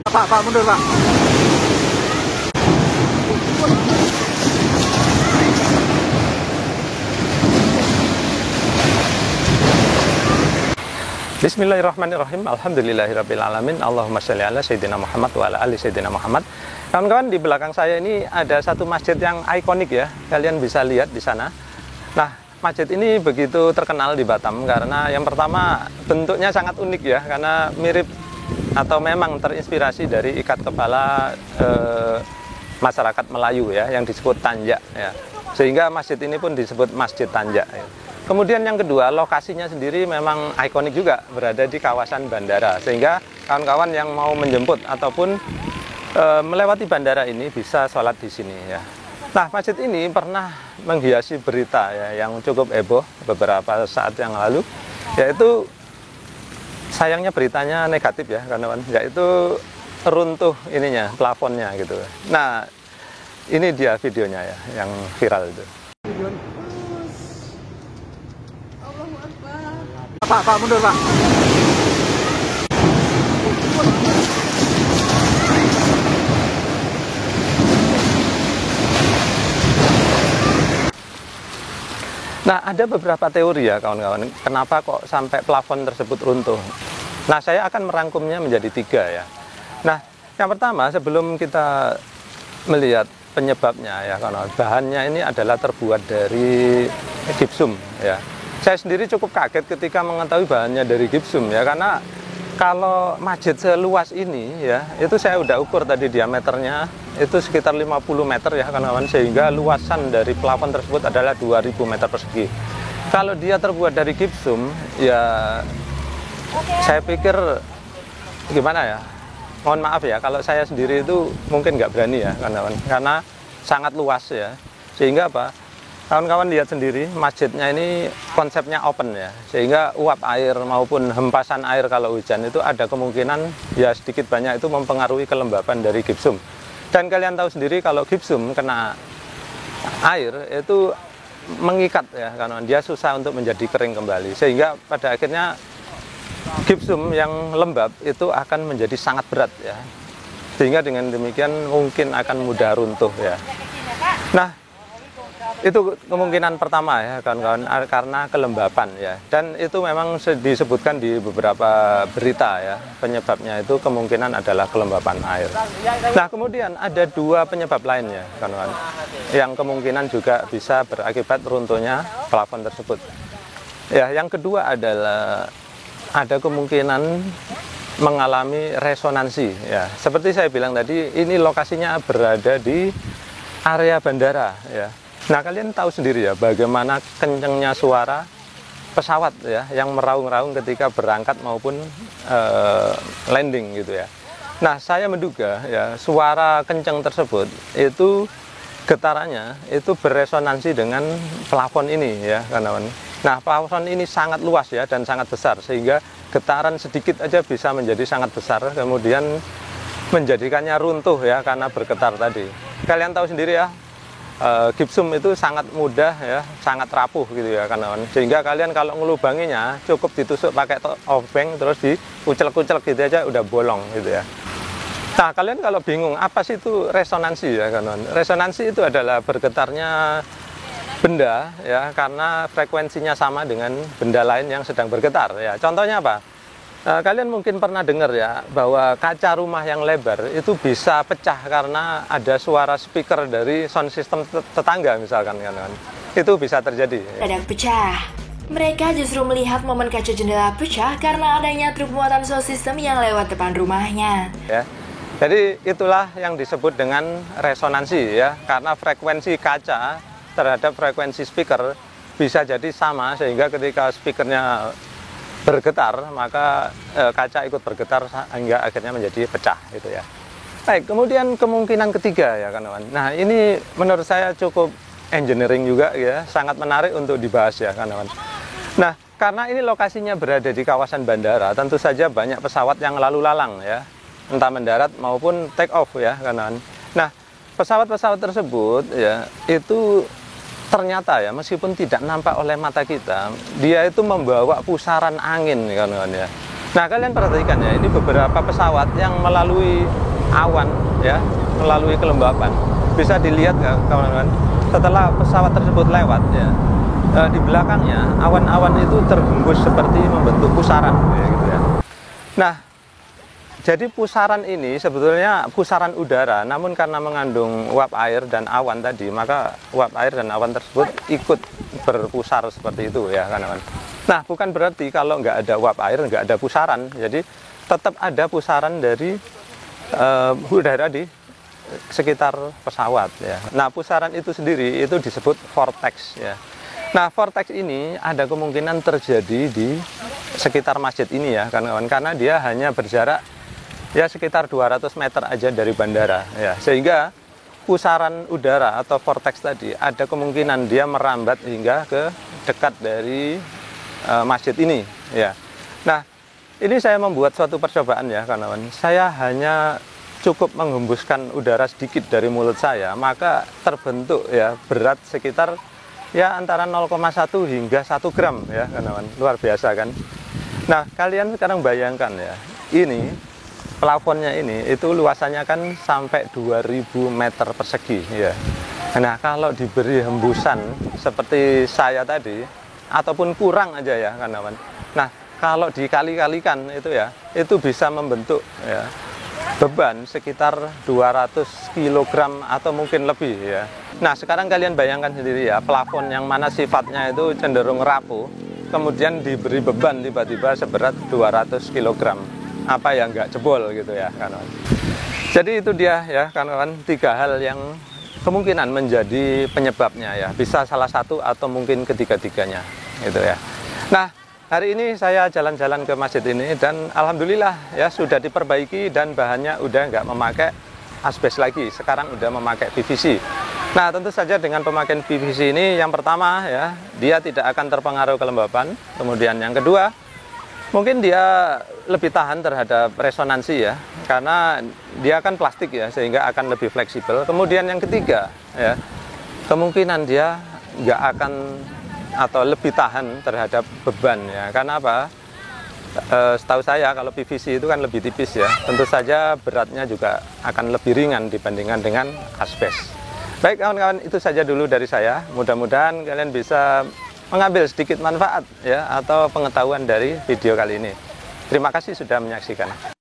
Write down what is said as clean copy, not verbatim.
Pak, mundur Pak. Bismillahirrahmanirrahim. Alhamdulillahirabbil alamin. Allahumma shalli ala sayyidina Muhammad wa ala ali sayyidina Muhammad. Kawan-kawan, di belakang saya ini ada satu masjid yang ikonik ya. Kalian bisa lihat di sana. Nah, masjid ini begitu terkenal di Batam karena yang pertama bentuknya sangat unik ya, karena mirip atau memang terinspirasi dari ikat kepala masyarakat Melayu ya, yang disebut tanjak ya. Sehingga masjid ini pun disebut Masjid Tanjak ya. Kemudian yang kedua, lokasinya sendiri memang ikonik juga, berada di kawasan bandara. Sehingga kawan-kawan yang mau menjemput ataupun melewati bandara ini bisa sholat di sini ya. Nah, masjid ini pernah menghiasi berita ya, yang cukup heboh beberapa saat yang lalu, yaitu sayangnya beritanya negatif ya, kawan-kawan, yaitu runtuh ininya, plafonnya gitu. Nah, ini dia videonya ya, yang viral itu. Pak, mundur Pak. Nah, ada beberapa teori ya kawan-kawan, kenapa kok sampai plafon tersebut runtuh. Nah, saya akan merangkumnya menjadi 3 ya. Nah, yang pertama, sebelum kita melihat penyebabnya ya kawan-kawan, bahannya ini adalah terbuat dari gipsum ya. Saya sendiri cukup kaget ketika mengetahui bahannya dari gipsum ya, karena kalau masjid seluas ini ya, itu saya udah ukur tadi diameternya itu sekitar 50 meter ya kawan-kawan, sehingga luasan dari plafon tersebut adalah 2000 meter persegi. Kalau dia terbuat dari gipsum ya, saya pikir gimana ya, mohon maaf ya, kalau saya sendiri itu mungkin nggak berani ya kawan-kawan, karena sangat luas ya. Sehingga apa, kawan-kawan lihat sendiri, masjidnya ini konsepnya open ya, sehingga uap air maupun hempasan air kalau hujan itu ada kemungkinan ya sedikit banyak itu mempengaruhi kelembapan dari gipsum. Dan kalian tahu sendiri kalau gipsum kena air itu mengikat ya, karena dia susah untuk menjadi kering kembali, sehingga pada akhirnya gipsum yang lembab itu akan menjadi sangat berat ya, sehingga dengan demikian mungkin akan mudah runtuh ya. Nah, itu kemungkinan pertama ya kawan-kawan, karena kelembapan ya, dan itu memang disebutkan di beberapa berita ya, penyebabnya itu kemungkinan adalah kelembapan air. Nah, kemudian ada 2 penyebab lainnya kawan-kawan, yang kemungkinan juga bisa berakibat runtuhnya plafon tersebut ya. Yang kedua adalah ada kemungkinan mengalami resonansi ya. Seperti saya bilang tadi, ini lokasinya berada di area bandara ya. Nah, kalian tahu sendiri ya bagaimana kencengnya suara pesawat ya, yang meraung-raung ketika berangkat maupun landing gitu ya. Nah, saya menduga ya, suara kenceng tersebut itu getarannya itu beresonansi dengan plafon ini ya kawan-kawan. Nah, plafon ini sangat luas ya dan sangat besar, sehingga getaran sedikit aja bisa menjadi sangat besar, kemudian menjadikannya runtuh ya karena bergetar tadi. Kalian tahu sendiri ya, gipsum itu sangat mudah ya, sangat rapuh gitu ya kawan-kawan, sehingga kalian kalau ngelubanginya cukup ditusuk pakai obeng terus dikucel-kucel gitu aja udah bolong gitu ya. Nah, kalian kalau bingung apa sih itu resonansi ya kawan-kawan, resonansi itu adalah bergetarnya benda ya, karena frekuensinya sama dengan benda lain yang sedang bergetar ya. Contohnya apa? Kalian mungkin pernah dengar ya, bahwa kaca rumah yang lebar itu bisa pecah karena ada suara speaker dari sound system tetangga misalkan kan. Itu bisa terjadi. Dadak pecah. Mereka justru melihat momen kaca jendela pecah karena adanya truk muatan sound system yang lewat depan rumahnya. Ya. Jadi itulah yang disebut dengan resonansi ya, karena frekuensi kaca terhadap frekuensi speaker bisa jadi sama, sehingga ketika speakernya bergetar, maka kaca ikut bergetar hingga akhirnya menjadi pecah gitu ya. Baik, kemudian kemungkinan ketiga ya kawan-kawan. Nah, ini menurut saya cukup engineering juga ya, sangat menarik untuk dibahas ya kawan-kawan. Nah, karena ini lokasinya berada di kawasan bandara, tentu saja banyak pesawat yang lalu lalang ya, entah mendarat maupun take off ya kawan-kawan. Nah, pesawat-pesawat tersebut ya itu ternyata ya, meskipun tidak nampak oleh mata kita, dia itu membawa pusaran angin kawan-kawan ya. Nah, kalian perhatikan ya, ini beberapa pesawat yang melalui awan ya, melalui kelembapan. Bisa dilihat ya kawan-kawan, setelah pesawat tersebut lewat ya, di belakangnya awan-awan itu terhembus seperti membentuk pusaran ya, gitu ya. Nah, jadi pusaran ini sebetulnya pusaran udara, namun karena mengandung uap air dan awan tadi, maka uap air dan awan tersebut ikut berpusar seperti itu ya kawan-kawan. Nah, bukan berarti kalau nggak ada uap air, nggak ada pusaran. Jadi tetap ada pusaran dari udara di sekitar pesawat ya. Nah, pusaran itu sendiri itu disebut vortex ya. Nah, vortex ini ada kemungkinan terjadi di sekitar masjid ini ya kawan-kawan, karena dia hanya berjarak ya sekitar 200 meter aja dari bandara ya. Sehingga pusaran udara atau vortex tadi ada kemungkinan dia merambat hingga ke dekat dari masjid ini ya. Nah, ini saya membuat suatu percobaan ya kawan-kawan. Saya hanya cukup menghembuskan udara sedikit dari mulut saya, maka terbentuk ya berat sekitar ya antara 0,1 hingga 1 gram ya kawan-kawan. Luar biasa kan. Nah, kalian sekarang bayangkan ya, ini plafonnya ini itu luasannya kan sampai 2000 meter persegi ya. Nah, kalau diberi hembusan seperti saya tadi ataupun kurang aja ya kawan-kawan. Nah, kalau dikali-kalikan itu ya, itu bisa membentuk ya beban sekitar 200 kg atau mungkin lebih ya. Nah, sekarang kalian bayangkan sendiri ya, plafon yang mana sifatnya itu cenderung rapuh, kemudian diberi beban tiba-tiba seberat 200 kg. Apa yang nggak jebol gitu ya kawan-kawan. Jadi itu dia ya kawan-kawan, 3 hal yang kemungkinan menjadi penyebabnya ya. Bisa salah satu atau mungkin ketiga-tiganya gitu ya. Nah, hari ini saya jalan-jalan ke masjid ini dan alhamdulillah ya sudah diperbaiki dan bahannya udah nggak memakai asbes lagi. Sekarang udah memakai PVC. Nah, tentu saja dengan pemakaian PVC ini yang pertama ya, dia tidak akan terpengaruh kelembapan. Kemudian yang kedua, mungkin dia lebih tahan terhadap resonansi ya, karena dia kan plastik ya, sehingga akan lebih fleksibel. Kemudian yang ketiga ya, kemungkinan dia nggak akan atau lebih tahan terhadap beban ya. Karena apa? Setahu saya kalau PVC itu kan lebih tipis ya, tentu saja beratnya juga akan lebih ringan dibandingkan dengan asbes. Baik kawan-kawan, itu saja dulu dari saya. Mudah-mudahan kalian bisa mengambil sedikit manfaat ya atau pengetahuan dari video kali ini. Terima kasih sudah menyaksikan.